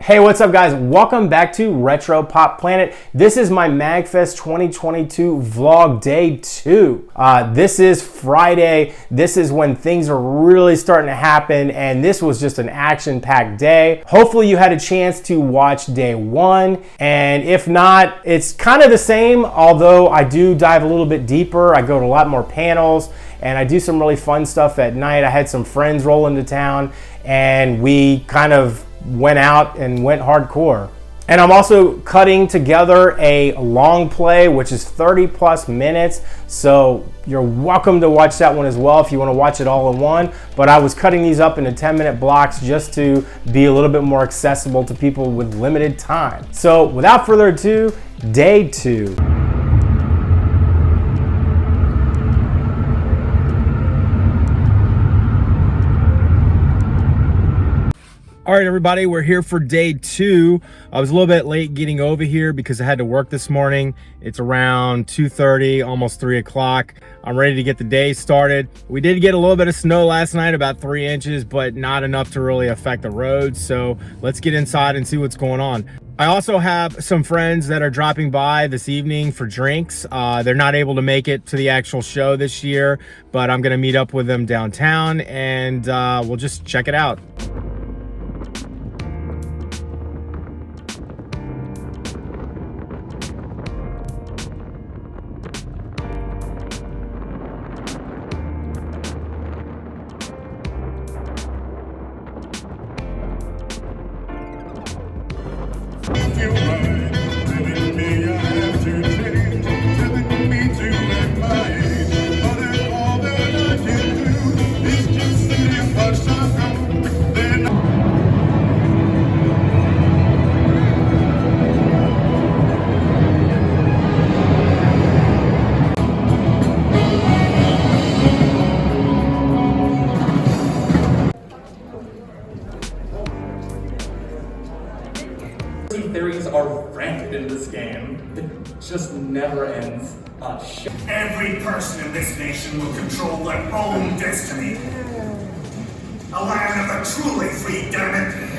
Hey, what's up guys? Welcome back to Retro Pop Planet. This is my MAGfest 2022 vlog day 2. This is Friday. This is when things are really starting to happen, and this was just an action-packed day. Hopefully you had a chance to watch day 1, and if not, it's kind of the same, although I do dive a little bit deeper. I go to a lot more panels, and I do some really fun stuff at night. I had some friends roll into town, and we kind of went out and went hardcore. And I'm also cutting together a long play, which is 30 plus minutes. So you're welcome to watch that one as well if you want to watch it all in one. But I was cutting these up into 10-minute blocks just to be a little bit more accessible to people with limited time. So without further ado, day 2. All right, everybody, we're here for day 2. I was a little bit late getting over here because I had to work this morning. It's around 2:30, almost 3 o'clock. I'm ready to get the day started. We did get a little bit of snow last night, about 3 inches, but not enough to really affect the roads. So let's get inside and see what's going on. I also have some friends that are dropping by this evening for drinks. They're not able to make it to the actual show this year, but I'm gonna meet up with them downtown and we'll just check it out. Theories are rampant in this game. It just never ends. Every person in this nation will control their own destiny. A land of the truly free, damn it!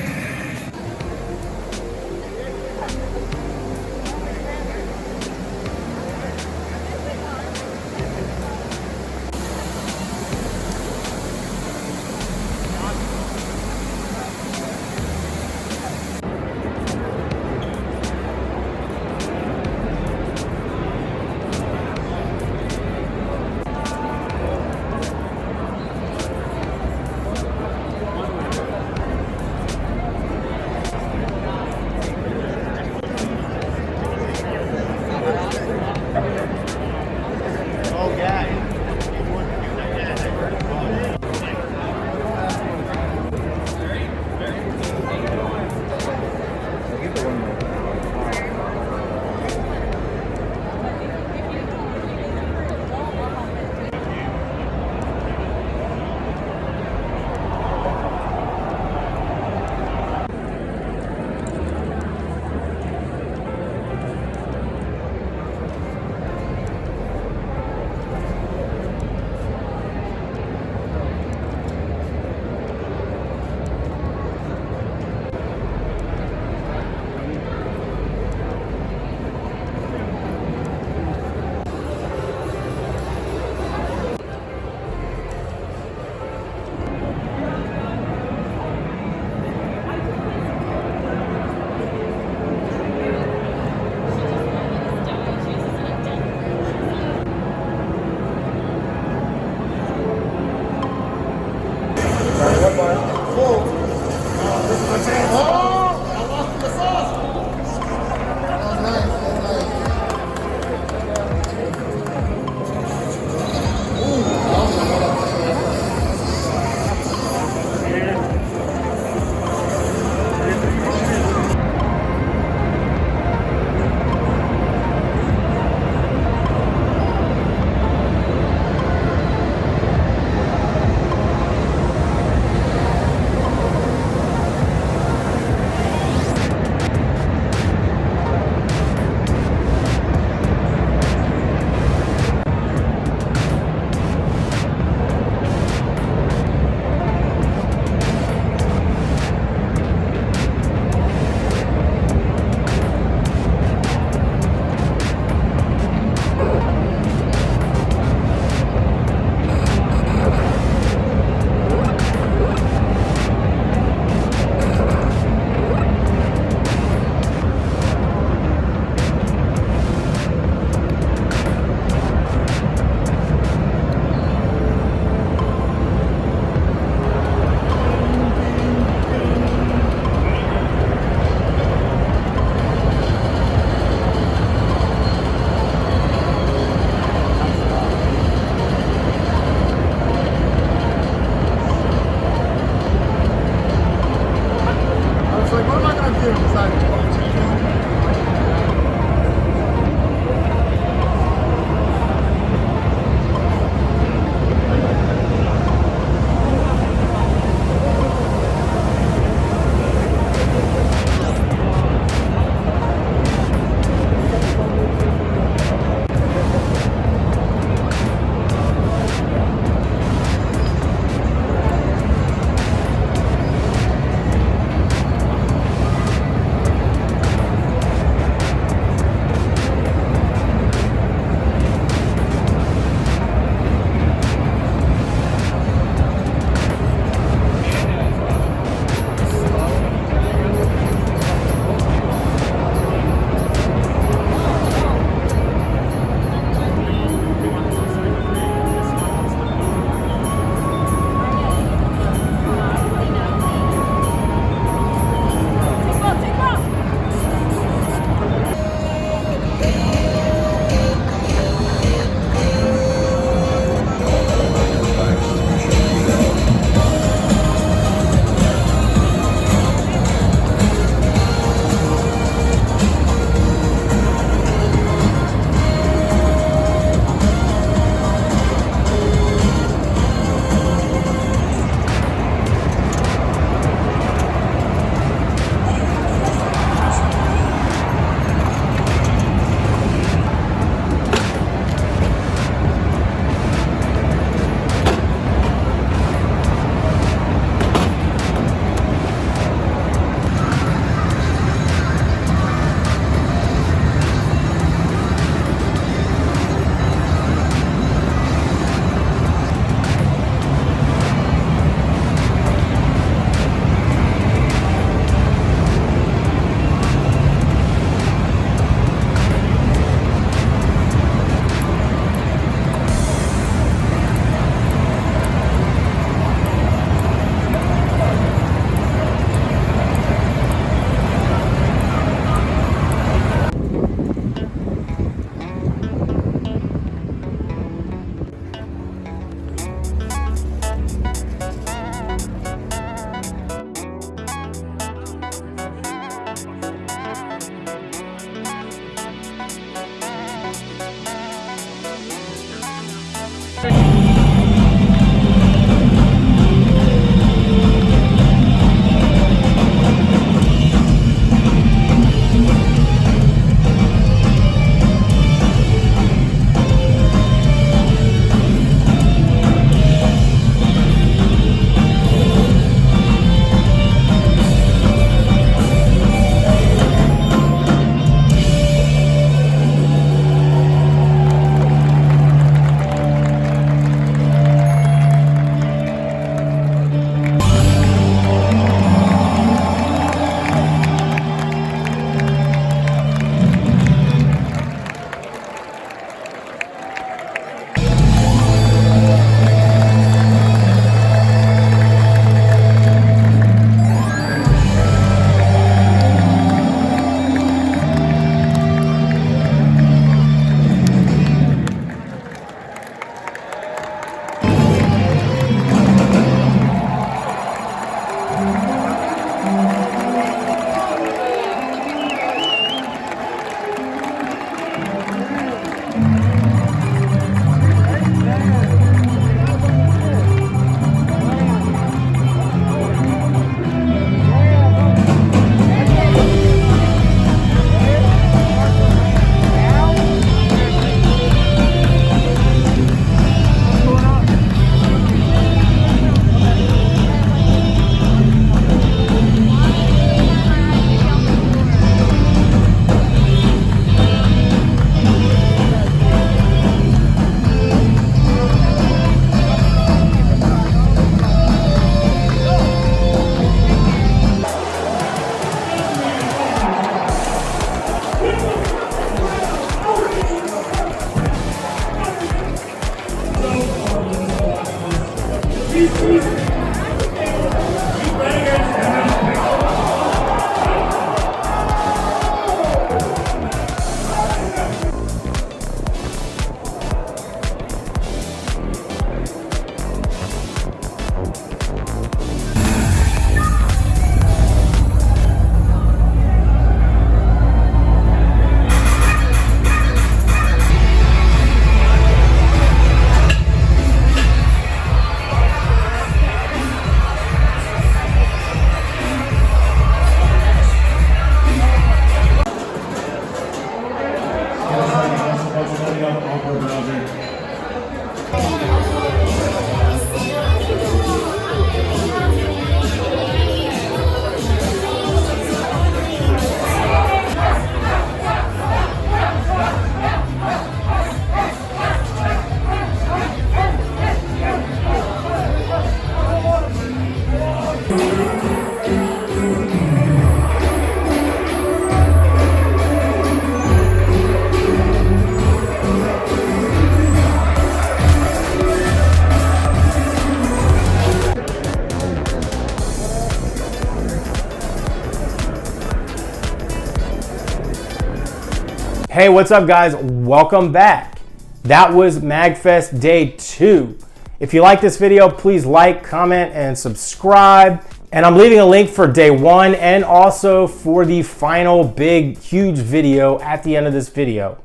Hey, what's up guys? Welcome back. That was MAGfest Day 2. If you like this video, please like, comment, and subscribe. And I'm leaving a link for Day 1 and also for the final big, huge video at the end of this video.